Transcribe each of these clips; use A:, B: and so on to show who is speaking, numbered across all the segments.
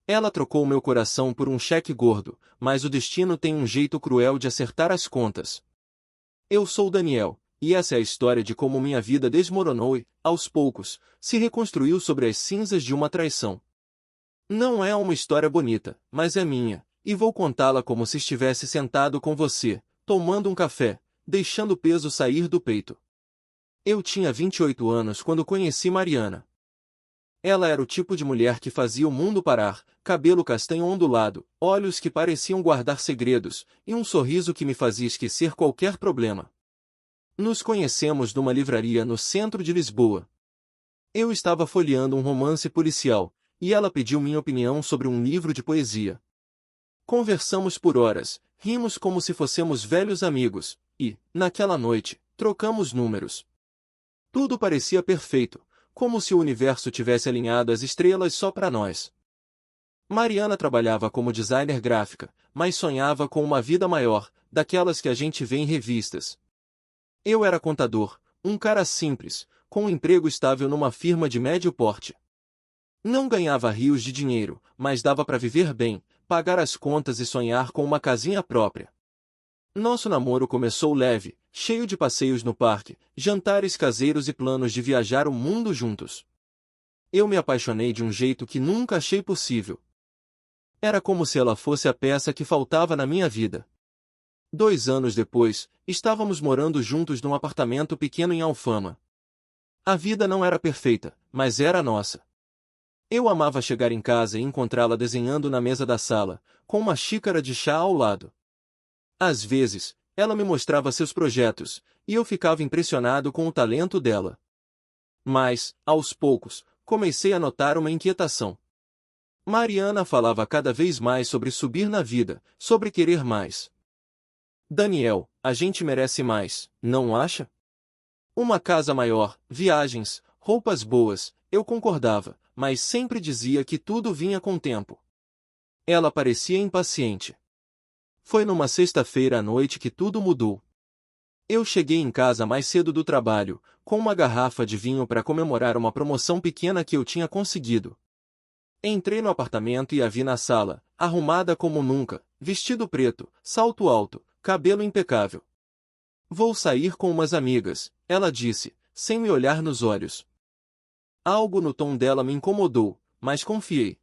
A: Ela trocou meu coração por um cheque gordo, mas o destino tem um jeito cruel de acertar as contas. Eu sou Daniel, e essa é a história de como minha vida desmoronou e, aos poucos, se reconstruiu sobre as cinzas de uma traição. Não é uma história bonita, mas é minha, e vou contá-la como se estivesse sentado com você, tomando um café, deixando o peso sair do peito. Eu tinha 28 anos quando conheci Mariana. Ela era o tipo de mulher que fazia o mundo parar, cabelo castanho ondulado, olhos que pareciam guardar segredos, e um sorriso que me fazia esquecer qualquer problema. Nos conhecemos numa livraria no centro de Lisboa. Eu estava folheando um romance policial, e ela pediu minha opinião sobre um livro de poesia. Conversamos por horas, rimos como se fôssemos velhos amigos, e, naquela noite, trocamos números. Tudo parecia perfeito, como se o universo tivesse alinhado as estrelas só para nós. Mariana trabalhava como designer gráfica, mas sonhava com uma vida maior, daquelas que a gente vê em revistas. Eu era contador, um cara simples, com um emprego estável numa firma de médio porte. Não ganhava rios de dinheiro, mas dava para viver bem, pagar as contas e sonhar com uma casinha própria. Nosso namoro começou leve, cheio de passeios no parque, jantares caseiros e planos de viajar o mundo juntos. Eu me apaixonei de um jeito que nunca achei possível. Era como se ela fosse a peça que faltava na minha vida. 2 anos depois, estávamos morando juntos num apartamento pequeno em Alfama. A vida não era perfeita, mas era nossa. Eu amava chegar em casa e encontrá-la desenhando na mesa da sala, com uma xícara de chá ao lado. Às vezes, ela me mostrava seus projetos, e eu ficava impressionado com o talento dela. Mas, aos poucos, comecei a notar uma inquietação. Mariana falava cada vez mais sobre subir na vida, sobre querer mais. Daniel, a gente merece mais, não acha? Uma casa maior, viagens, roupas boas, eu concordava, mas sempre dizia que tudo vinha com o tempo. Ela parecia impaciente. Foi numa sexta-feira à noite que tudo mudou. Eu cheguei em casa mais cedo do trabalho, com uma garrafa de vinho para comemorar uma promoção pequena que eu tinha conseguido. Entrei no apartamento e a vi na sala, arrumada como nunca, vestido preto, salto alto, cabelo impecável. Vou sair com umas amigas, ela disse, sem me olhar nos olhos. Algo no tom dela me incomodou, mas confiei.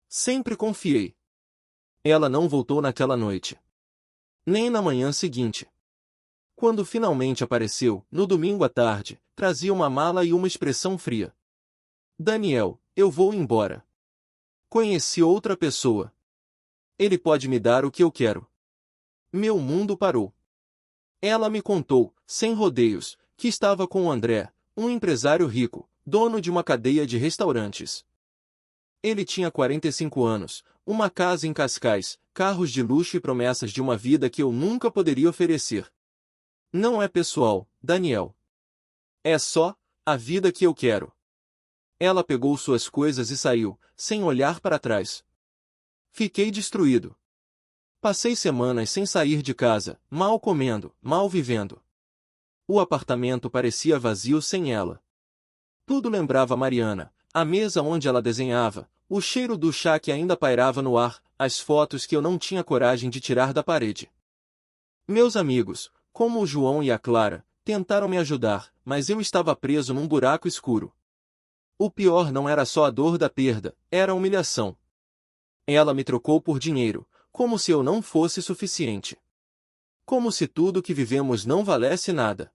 A: Sempre confiei. Ela não voltou naquela noite. Nem na manhã seguinte. Quando finalmente apareceu, no domingo à tarde, trazia uma mala e uma expressão fria. Daniel, eu vou embora. Conheci outra pessoa. Ele pode me dar o que eu quero. Meu mundo parou. Ela me contou, sem rodeios, que estava com o André, um empresário rico, dono de uma cadeia de restaurantes. Ele tinha 45 anos, uma casa em Cascais, carros de luxo e promessas de uma vida que eu nunca poderia oferecer. Não é pessoal, Daniel. É só a vida que eu quero. Ela pegou suas coisas e saiu, sem olhar para trás. Fiquei destruído. Passei semanas sem sair de casa, mal comendo, mal vivendo. O apartamento parecia vazio sem ela. Tudo lembrava Mariana, a mesa onde ela desenhava, o cheiro do chá que ainda pairava no ar, as fotos que eu não tinha coragem de tirar da parede. Meus amigos, como o João e a Clara, tentaram me ajudar, mas eu estava preso num buraco escuro. O pior não era só a dor da perda, era a humilhação. Ela me trocou por dinheiro, como se eu não fosse suficiente. Como se tudo que vivemos não valesse nada.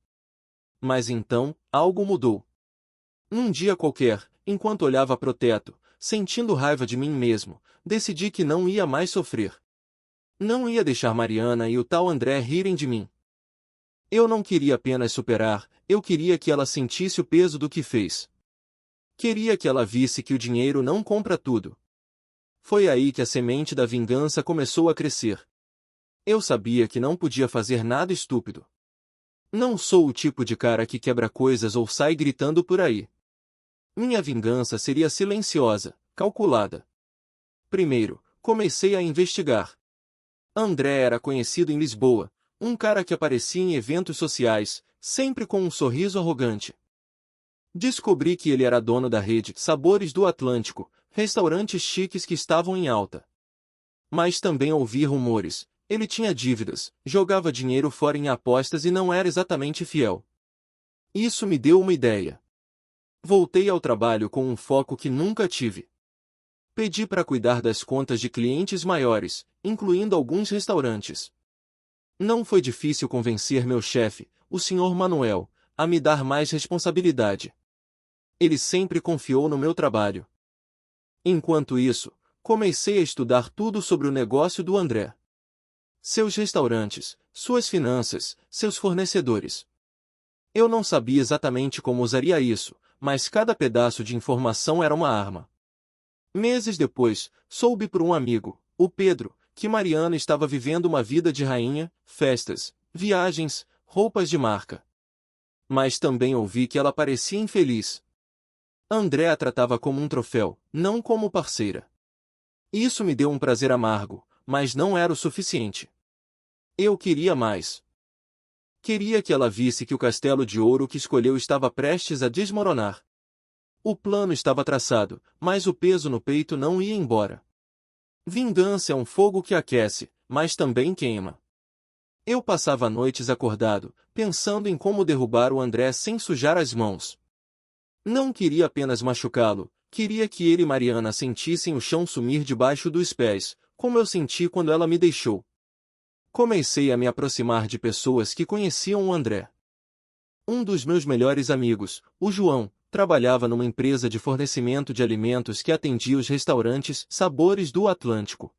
A: Mas então, algo mudou. Num dia qualquer, enquanto olhava pro teto, sentindo raiva de mim mesmo, decidi que não ia mais sofrer. Não ia deixar Mariana e o tal André rirem de mim. Eu não queria apenas superar, eu queria que ela sentisse o peso do que fez. Queria que ela visse que o dinheiro não compra tudo. Foi aí que a semente da vingança começou a crescer. Eu sabia que não podia fazer nada estúpido. Não sou o tipo de cara que quebra coisas ou sai gritando por aí. Minha vingança seria silenciosa, calculada. Primeiro, comecei a investigar. André era conhecido em Lisboa, um cara que aparecia em eventos sociais, sempre com um sorriso arrogante. Descobri que ele era dono da rede Sabores do Atlântico, restaurantes chiques que estavam em alta. Mas também ouvi rumores. Ele tinha dívidas, jogava dinheiro fora em apostas e não era exatamente fiel. Isso me deu uma ideia. Voltei ao trabalho com um foco que nunca tive. Pedi para cuidar das contas de clientes maiores, incluindo alguns restaurantes. Não foi difícil convencer meu chefe, o Sr. Manuel, a me dar mais responsabilidade. Ele sempre confiou no meu trabalho. Enquanto isso, comecei a estudar tudo sobre o negócio do André. Seus restaurantes, suas finanças, seus fornecedores. Eu não sabia exatamente como usaria isso, mas cada pedaço de informação era uma arma. Meses depois, soube por um amigo, o Pedro, que Mariana estava vivendo uma vida de rainha, festas, viagens, roupas de marca. Mas também ouvi que ela parecia infeliz. André a tratava como um troféu, não como parceira. Isso me deu um prazer amargo, mas não era o suficiente. Eu queria mais. Queria que ela visse que o castelo de ouro que escolheu estava prestes a desmoronar. O plano estava traçado, mas o peso no peito não ia embora. Vingança é um fogo que aquece, mas também queima. Eu passava noites acordado, pensando em como derrubar o André sem sujar as mãos. Não queria apenas machucá-lo, queria que ele e Mariana sentissem o chão sumir debaixo dos pés, como eu senti quando ela me deixou. Comecei a me aproximar de pessoas que conheciam o André. Um dos meus melhores amigos, o João, trabalhava numa empresa de fornecimento de alimentos que atendia os restaurantes Sabores do Atlântico.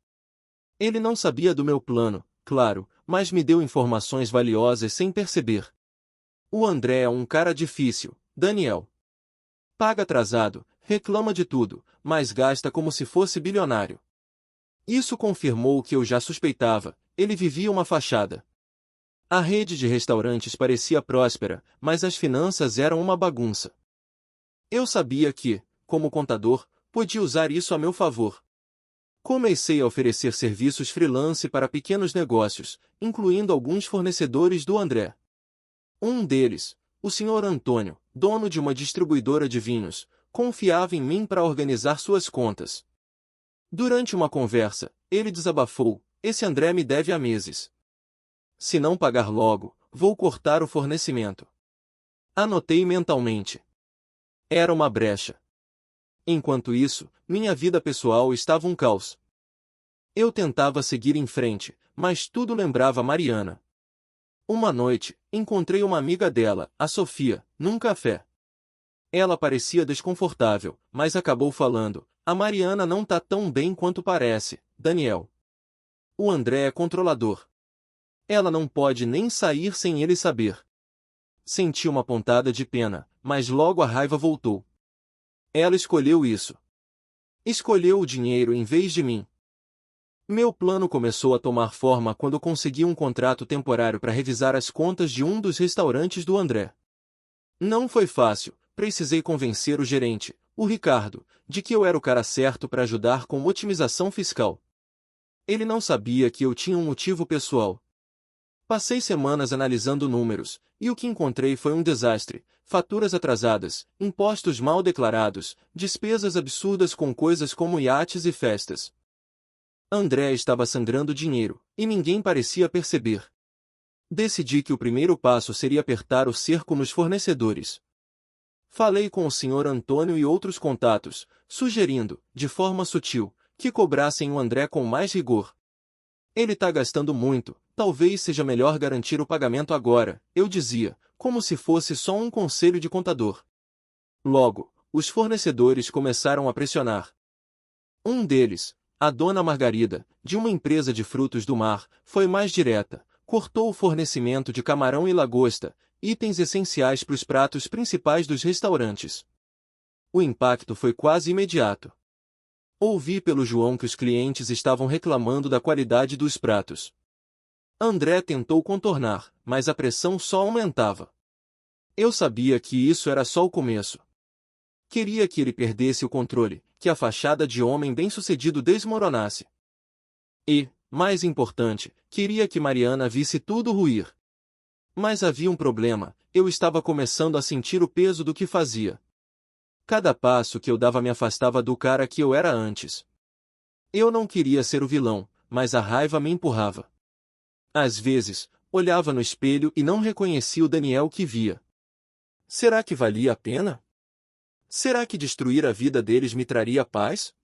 A: Ele não sabia do meu plano, claro, mas me deu informações valiosas sem perceber. O André é um cara difícil, Daniel. Paga atrasado, reclama de tudo, mas gasta como se fosse bilionário. Isso confirmou o que eu já suspeitava, ele vivia uma fachada. A rede de restaurantes parecia próspera, mas as finanças eram uma bagunça. Eu sabia que, como contador, podia usar isso a meu favor. Comecei a oferecer serviços freelance para pequenos negócios, incluindo alguns fornecedores do André. Um deles, o Sr. Antônio, dono de uma distribuidora de vinhos, confiava em mim para organizar suas contas. Durante uma conversa, ele desabafou: "Esse André me deve há meses. Se não pagar logo, vou cortar o fornecimento." Anotei mentalmente. Era uma brecha. Enquanto isso, minha vida pessoal estava um caos. Eu tentava seguir em frente, mas tudo lembrava Mariana. Uma noite, encontrei uma amiga dela, a Sofia, num café. Ela parecia desconfortável, mas acabou falando: "A Mariana não tá tão bem quanto parece, Daniel. O André é controlador. Ela não pode nem sair sem ele saber." Senti uma pontada de pena, mas logo a raiva voltou. Ela escolheu isso. Escolheu o dinheiro em vez de mim. Meu plano começou a tomar forma quando consegui um contrato temporário para revisar as contas de um dos restaurantes do André. Não foi fácil, precisei convencer o gerente, o Ricardo, de que eu era o cara certo para ajudar com otimização fiscal. Ele não sabia que eu tinha um motivo pessoal. Passei semanas analisando números, e o que encontrei foi um desastre: faturas atrasadas, impostos mal declarados, despesas absurdas com coisas como iates e festas. André estava sangrando dinheiro, e ninguém parecia perceber. Decidi que o primeiro passo seria apertar o cerco nos fornecedores. Falei com o Sr. Antônio e outros contatos, sugerindo, de forma sutil, que cobrassem o André com mais rigor. "Ele tá gastando muito, talvez seja melhor garantir o pagamento agora", eu dizia, como se fosse só um conselho de contador. Logo, os fornecedores começaram a pressionar. Um deles, a dona Margarida, de uma empresa de frutos do mar, foi mais direta, cortou o fornecimento de camarão e lagosta, itens essenciais para os pratos principais dos restaurantes. O impacto foi quase imediato. Ouvi pelo João que os clientes estavam reclamando da qualidade dos pratos. André tentou contornar, mas a pressão só aumentava. Eu sabia que isso era só o começo. Queria que ele perdesse o controle, que a fachada de homem bem-sucedido desmoronasse. E, mais importante, queria que Mariana visse tudo ruir. Mas havia um problema: eu estava começando a sentir o peso do que fazia. Cada passo que eu dava me afastava do cara que eu era antes. Eu não queria ser o vilão, mas a raiva me empurrava. Às vezes, olhava no espelho e não reconhecia o Daniel que via. Será que valia a pena? Será que destruir a vida deles me traria paz?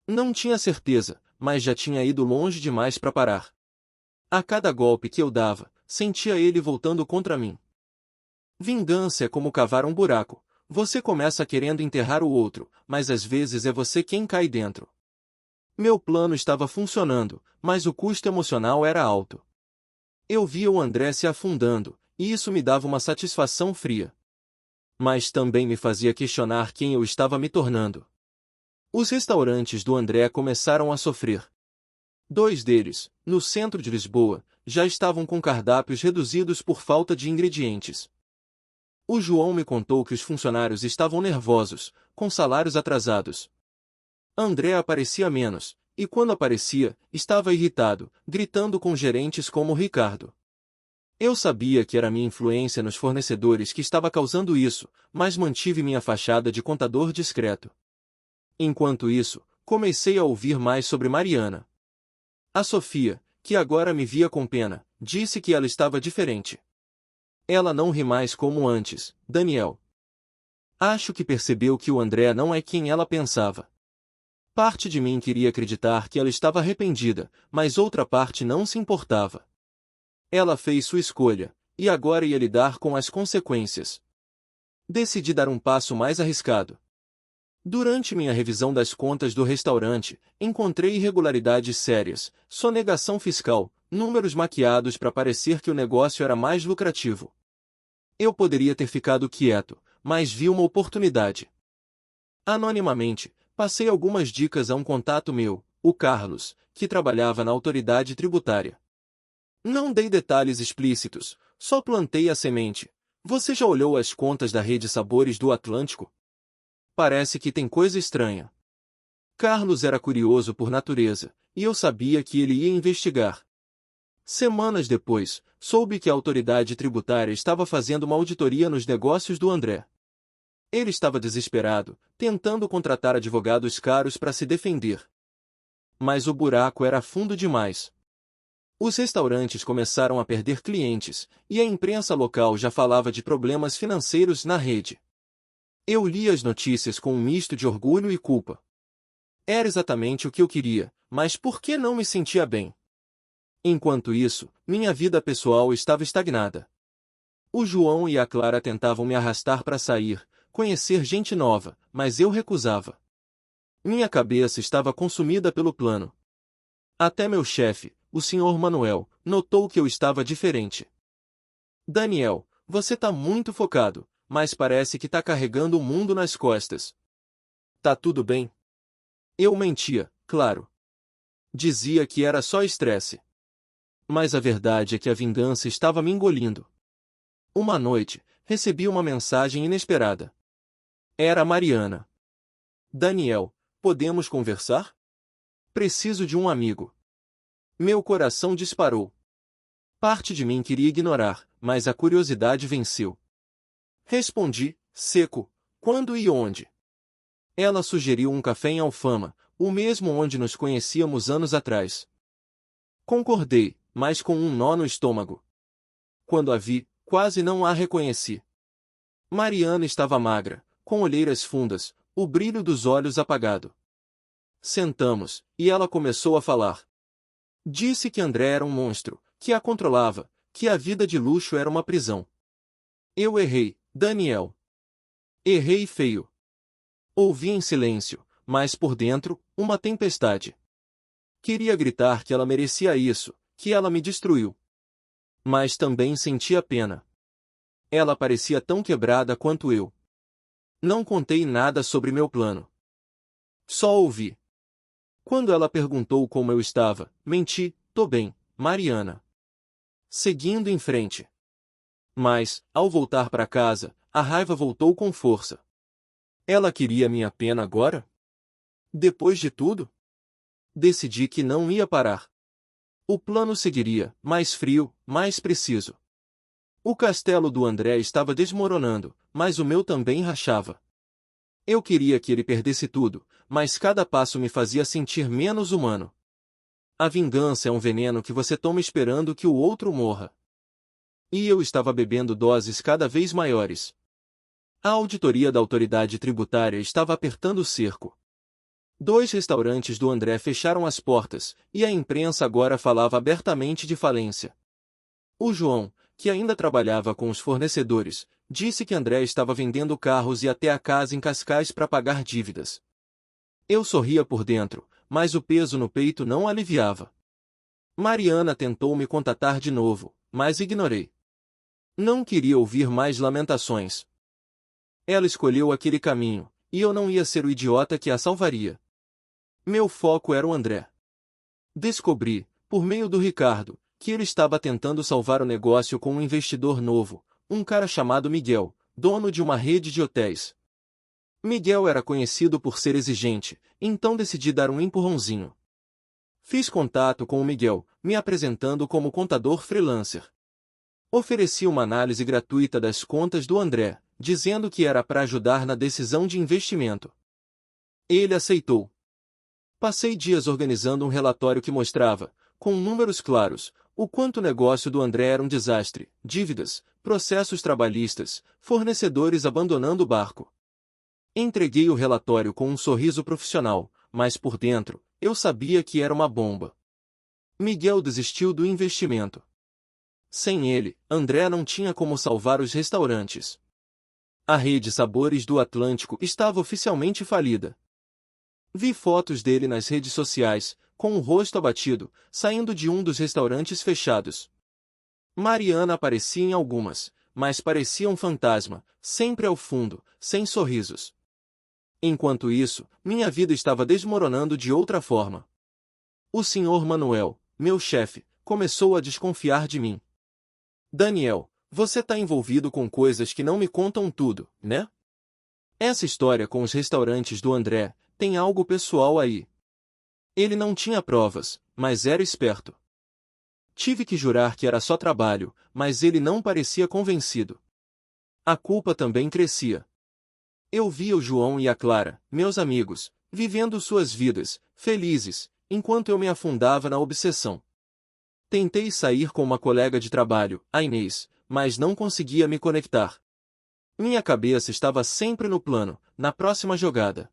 A: Não tinha certeza, mas já tinha ido longe demais para parar. A cada golpe que eu dava, sentia ele voltando contra mim. Vingança é como cavar um buraco. Você começa querendo enterrar o outro, mas às vezes é você quem cai dentro. Meu plano estava funcionando, mas o custo emocional era alto. Eu via o André se afundando, e isso me dava uma satisfação fria. Mas também me fazia questionar quem eu estava me tornando. Os restaurantes do André começaram a sofrer. 2 deles, no centro de Lisboa, já estavam com cardápios reduzidos por falta de ingredientes. O João me contou que os funcionários estavam nervosos, com salários atrasados. André aparecia menos, e quando aparecia, estava irritado, gritando com gerentes como Ricardo. Eu sabia que era minha influência nos fornecedores que estava causando isso, mas mantive minha fachada de contador discreto. Enquanto isso, comecei a ouvir mais sobre Mariana. A Sofia, que agora me via com pena, disse que ela estava diferente. Ela não ri mais como antes, Daniel. Acho que percebeu que o André não é quem ela pensava. Parte de mim queria acreditar que ela estava arrependida, mas outra parte não se importava. Ela fez sua escolha, e agora ia lidar com as consequências. Decidi dar um passo mais arriscado. Durante minha revisão das contas do restaurante, encontrei irregularidades sérias, sonegação fiscal, números maquiados para parecer que o negócio era mais lucrativo. Eu poderia ter ficado quieto, mas vi uma oportunidade. Anonimamente, passei algumas dicas a um contato meu, o Carlos, que trabalhava na autoridade tributária. Não dei detalhes explícitos, só plantei a semente. Você já olhou as contas da Rede Sabores do Atlântico? Parece que tem coisa estranha. Carlos era curioso por natureza, e eu sabia que ele ia investigar. Semanas depois, soube que a autoridade tributária estava fazendo uma auditoria nos negócios do André. Ele estava desesperado, tentando contratar advogados caros para se defender. Mas o buraco era fundo demais. Os restaurantes começaram a perder clientes, e a imprensa local já falava de problemas financeiros na rede. Eu li as notícias com um misto de orgulho e culpa. Era exatamente o que eu queria, mas por que não me sentia bem? Enquanto isso, minha vida pessoal estava estagnada. O João e a Clara tentavam me arrastar para sair, conhecer gente nova, mas eu recusava. Minha cabeça estava consumida pelo plano. Até meu chefe, o Sr. Manuel, notou que eu estava diferente. Daniel, você tá muito focado, mas parece que tá carregando o mundo nas costas. Tá tudo bem? Eu mentia, claro. Dizia que era só estresse. Mas a verdade é que a vingança estava me engolindo. Uma noite, recebi uma mensagem inesperada. Era a Mariana. Daniel, podemos conversar? Preciso de um amigo. Meu coração disparou. Parte de mim queria ignorar, mas a curiosidade venceu. Respondi, seco, quando e onde? Ela sugeriu um café em Alfama, o mesmo onde nos conhecíamos anos atrás. Concordei, mas com um nó no estômago. Quando a vi, quase não a reconheci. Mariana estava magra, com olheiras fundas, o brilho dos olhos apagado. Sentamos, e ela começou a falar. Disse que André era um monstro, que a controlava, que a vida de luxo era uma prisão. Eu errei, Daniel. Errei feio. Ouvi em silêncio, mas por dentro, uma tempestade. Queria gritar que ela merecia isso, que ela me destruiu. Mas também sentia pena. Ela parecia tão quebrada quanto eu. Não contei nada sobre meu plano. Só ouvi. Quando ela perguntou como eu estava, menti, tô bem, Mariana. Seguindo em frente. Mas, ao voltar para casa, a raiva voltou com força. Ela queria minha pena agora? Depois de tudo? Decidi que não ia parar. O plano seguiria, mais frio, mais preciso. O castelo do André estava desmoronando, mas o meu também rachava. Eu queria que ele perdesse tudo, mas cada passo me fazia sentir menos humano. A vingança é um veneno que você toma esperando que o outro morra. E eu estava bebendo doses cada vez maiores. A auditoria da autoridade tributária estava apertando o cerco. 2 restaurantes do André fecharam as portas, e a imprensa agora falava abertamente de falência. O João, que ainda trabalhava com os fornecedores, disse que André estava vendendo carros e até a casa em Cascais para pagar dívidas. Eu sorria por dentro, mas o peso no peito não aliviava. Mariana tentou me contatar de novo, mas ignorei. Não queria ouvir mais lamentações. Ela escolheu aquele caminho, e eu não ia ser o idiota que a salvaria. Meu foco era o André. Descobri, por meio do Ricardo, que ele estava tentando salvar o negócio com um investidor novo, um cara chamado Miguel, dono de uma rede de hotéis. Miguel era conhecido por ser exigente, então decidi dar um empurrãozinho. Fiz contato com o Miguel, me apresentando como contador freelancer. Ofereci uma análise gratuita das contas do André, dizendo que era para ajudar na decisão de investimento. Ele aceitou. Passei dias organizando um relatório que mostrava, com números claros, o quanto o negócio do André era um desastre: dívidas, processos trabalhistas, fornecedores abandonando o barco. Entreguei o relatório com um sorriso profissional, mas por dentro, eu sabia que era uma bomba. Miguel desistiu do investimento. Sem ele, André não tinha como salvar os restaurantes. A rede Sabores do Atlântico estava oficialmente falida. Vi fotos dele nas redes sociais, com o rosto abatido, saindo de um dos restaurantes fechados. Mariana aparecia em algumas, mas parecia um fantasma, sempre ao fundo, sem sorrisos. Enquanto isso, minha vida estava desmoronando de outra forma. O Sr. Manuel, meu chefe, começou a desconfiar de mim. Daniel, você está envolvido com coisas que não me contam tudo, né? Essa história com os restaurantes do André tem algo pessoal aí. Ele não tinha provas, mas era esperto. Tive que jurar que era só trabalho, mas ele não parecia convencido. A culpa também crescia. Eu via o João e a Clara, meus amigos, vivendo suas vidas, felizes, enquanto eu me afundava na obsessão. Tentei sair com uma colega de trabalho, a Inês, mas não conseguia me conectar. Minha cabeça estava sempre no plano, na próxima jogada.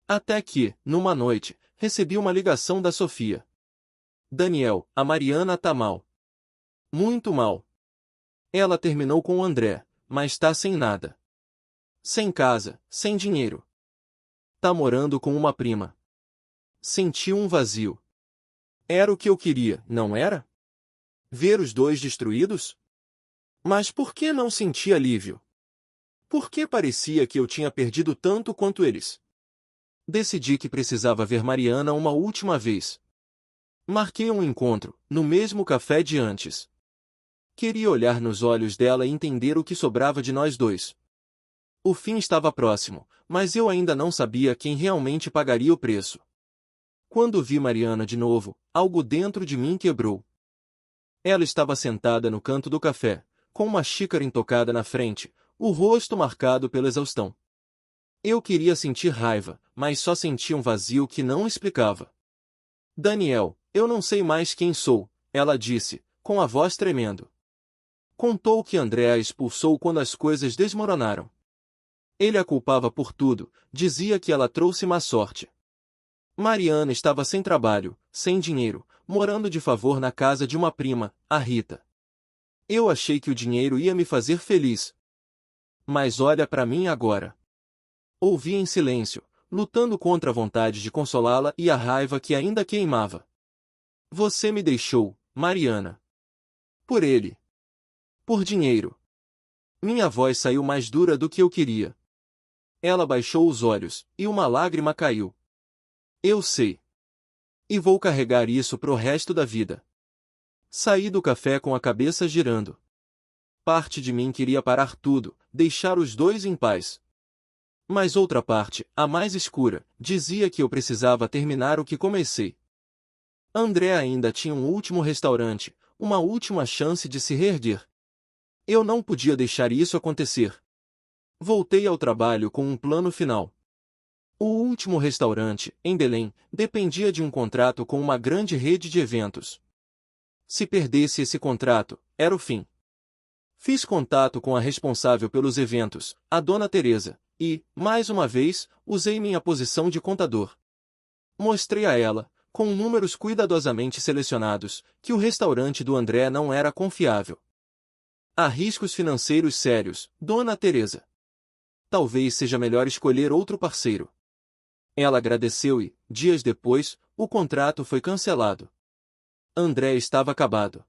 A: Até que, numa noite, recebi uma ligação da Sofia. Daniel, a Mariana tá mal. Muito mal. Ela terminou com o André, mas tá sem nada. Sem casa, sem dinheiro. Tá morando com uma prima. Senti um vazio. Era o que eu queria, não era? Ver os dois destruídos? Mas por que não senti alívio? Por que parecia que eu tinha perdido tanto quanto eles? Decidi que precisava ver Mariana uma última vez. Marquei um encontro, no mesmo café de antes. Queria olhar nos olhos dela e entender o que sobrava de nós dois. O fim estava próximo, mas eu ainda não sabia quem realmente pagaria o preço. Quando vi Mariana de novo, algo dentro de mim quebrou. Ela estava sentada no canto do café, com uma xícara intocada na frente, o rosto marcado pela exaustão. Eu queria sentir raiva, mas só sentia um vazio que não explicava. Daniel, eu não sei mais quem sou, ela disse, com a voz tremendo. Contou que André a expulsou quando as coisas desmoronaram. Ele a culpava por tudo, dizia que ela trouxe má sorte. Mariana estava sem trabalho, sem dinheiro, morando de favor na casa de uma prima, a Rita. Eu achei que o dinheiro ia me fazer feliz. Mas olha para mim agora. Ouvi em silêncio, lutando contra a vontade de consolá-la e a raiva que ainda queimava. Você me deixou, Mariana. Por ele. Por dinheiro. Minha voz saiu mais dura do que eu queria. Ela baixou os olhos, e uma lágrima caiu. Eu sei. E vou carregar isso pro resto da vida. Saí do café com a cabeça girando. Parte de mim queria parar tudo, deixar os dois em paz. Mas outra parte, a mais escura, dizia que eu precisava terminar o que comecei. André ainda tinha um último restaurante, uma última chance de se reerguer. Eu não podia deixar isso acontecer. Voltei ao trabalho com um plano final. O último restaurante, em Belém, dependia de um contrato com uma grande rede de eventos. Se perdesse esse contrato, era o fim. Fiz contato com a responsável pelos eventos, a dona Teresa, e, mais uma vez, usei minha posição de contador. Mostrei a ela, com números cuidadosamente selecionados, que o restaurante do André não era confiável. Há riscos financeiros sérios, dona Teresa. Talvez seja melhor escolher outro parceiro. Ela agradeceu e, dias depois, o contrato foi cancelado. André estava acabado.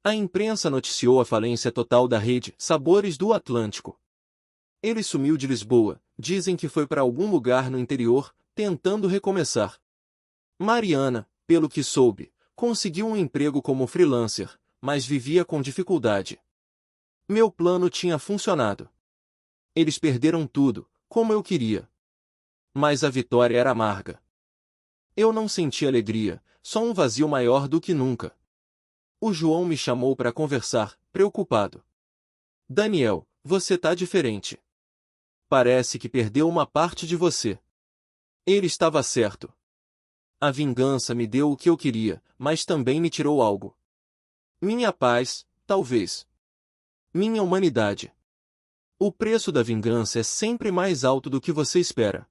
A: A imprensa noticiou a falência total da rede Sabores do Atlântico. Ele sumiu de Lisboa, dizem que foi para algum lugar no interior, tentando recomeçar. Mariana, pelo que soube, conseguiu um emprego como freelancer, mas vivia com dificuldade. Meu plano tinha funcionado. Eles perderam tudo, como eu queria. Mas a vitória era amarga. Eu não senti alegria, só um vazio maior do que nunca. O João me chamou para conversar, preocupado. Daniel, você tá diferente. Parece que perdeu uma parte de você. Ele estava certo. A vingança me deu o que eu queria, mas também me tirou algo. Minha paz, talvez. Minha humanidade. O preço da vingança é sempre mais alto do que você espera.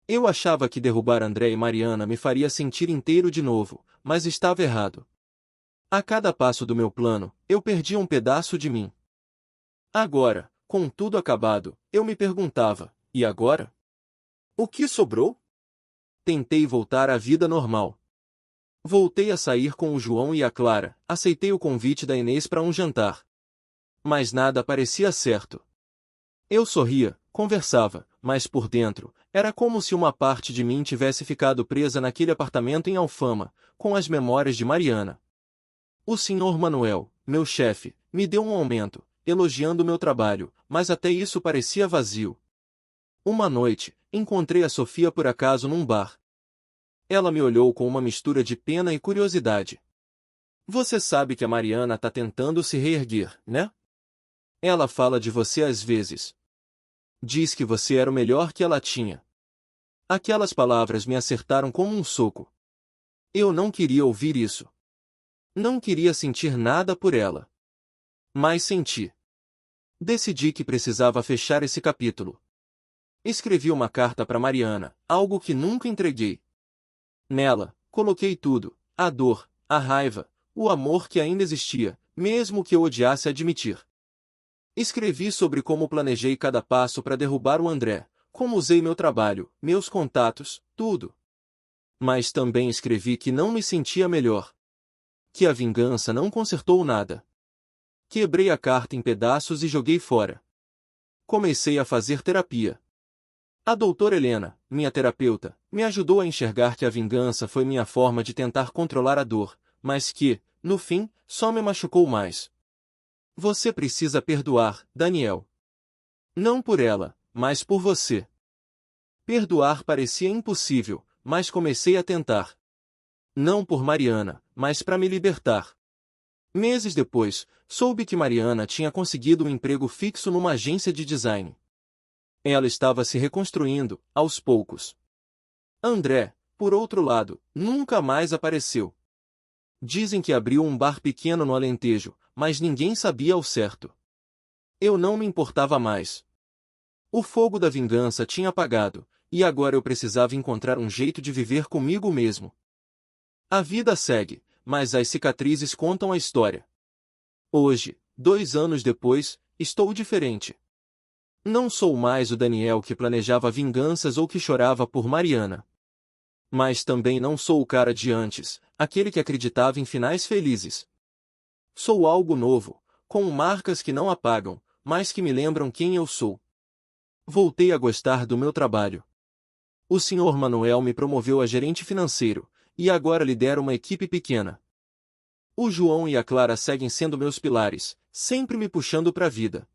A: Eu achava que derrubar André e Mariana me faria sentir inteiro de novo, mas estava errado. A cada passo do meu plano, eu perdia um pedaço de mim. Agora, com tudo acabado, eu me perguntava, e agora? O que sobrou? Tentei voltar à vida normal. Voltei a sair com o João e a Clara, aceitei o convite da Inês para um jantar. Mas nada parecia certo. Eu sorria, conversava, mas por dentro, era como se uma parte de mim tivesse ficado presa naquele apartamento em Alfama, com as memórias de Mariana. O senhor Manuel, meu chefe, me deu um aumento, elogiando meu trabalho, mas até isso parecia vazio. Uma noite, encontrei a Sofia por acaso num bar. Ela me olhou com uma mistura de pena e curiosidade. Você sabe que a Mariana tá tentando se reerguer, né? Ela fala de você às vezes. Diz que você era o melhor que ela tinha. Aquelas palavras me acertaram como um soco. Eu não queria ouvir isso. Não queria sentir nada por ela. Mas senti. Decidi que precisava fechar esse capítulo. Escrevi uma carta para Mariana, algo que nunca entreguei. Nela, coloquei tudo, a dor, a raiva, o amor que ainda existia, mesmo que eu odiasse admitir. Escrevi sobre como planejei cada passo para derrubar o André, como usei meu trabalho, meus contatos, tudo. Mas também escrevi que não me sentia melhor. Que a vingança não consertou nada. Quebrei a carta em pedaços e joguei fora. Comecei a fazer terapia. A doutora Helena, minha terapeuta, me ajudou a enxergar que a vingança foi minha forma de tentar controlar a dor, mas que, no fim, só me machucou mais. Você precisa perdoar, Daniel. Não por ela, mas por você. Perdoar parecia impossível, mas comecei a tentar. Não por Mariana, mas para me libertar. Meses depois, soube que Mariana tinha conseguido um emprego fixo numa agência de design. Ela estava se reconstruindo, aos poucos. André, por outro lado, nunca mais apareceu. Dizem que abriu um bar pequeno no Alentejo, mas ninguém sabia ao certo. Eu não me importava mais. O fogo da vingança tinha apagado, e agora eu precisava encontrar um jeito de viver comigo mesmo. A vida segue, mas as cicatrizes contam a história. Hoje, 2 anos depois, estou diferente. Não sou mais o Daniel que planejava vinganças ou que chorava por Mariana. Mas também não sou o cara de antes, aquele que acreditava em finais felizes. Sou algo novo, com marcas que não apagam, mas que me lembram quem eu sou. Voltei a gostar do meu trabalho. O senhor Manuel me promoveu a gerente financeiro, e agora lidero uma equipe pequena. O João e a Clara seguem sendo meus pilares, sempre me puxando para a vida.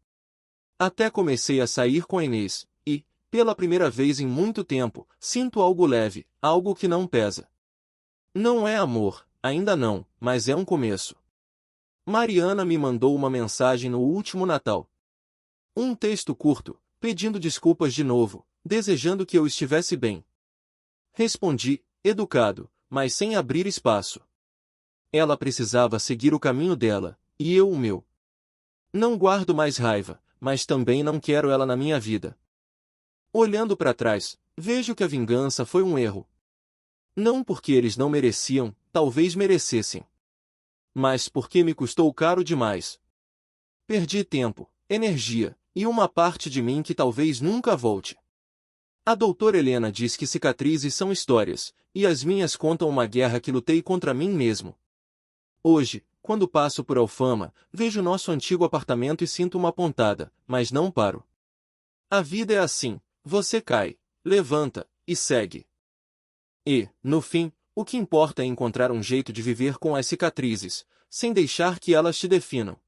A: Até comecei a sair com a Inês, e, pela primeira vez em muito tempo, sinto algo leve, algo que não pesa. Não é amor, ainda não, mas é um começo. Mariana me mandou uma mensagem no último Natal. Um texto curto, pedindo desculpas de novo, desejando que eu estivesse bem. Respondi, educado, mas sem abrir espaço. Ela precisava seguir o caminho dela, e eu o meu. Não guardo mais raiva, mas também não quero ela na minha vida. Olhando para trás, vejo que a vingança foi um erro. Não porque eles não mereciam, talvez merecessem. Mas porque me custou caro demais. Perdi tempo, energia, e uma parte de mim que talvez nunca volte. A doutora Helena diz que cicatrizes são histórias, e as minhas contam uma guerra que lutei contra mim mesmo. Hoje, quando passo por Alfama, vejo nosso antigo apartamento e sinto uma pontada, mas não paro. A vida é assim, você cai, levanta, e segue. E, no fim, o que importa é encontrar um jeito de viver com as cicatrizes, sem deixar que elas te definam.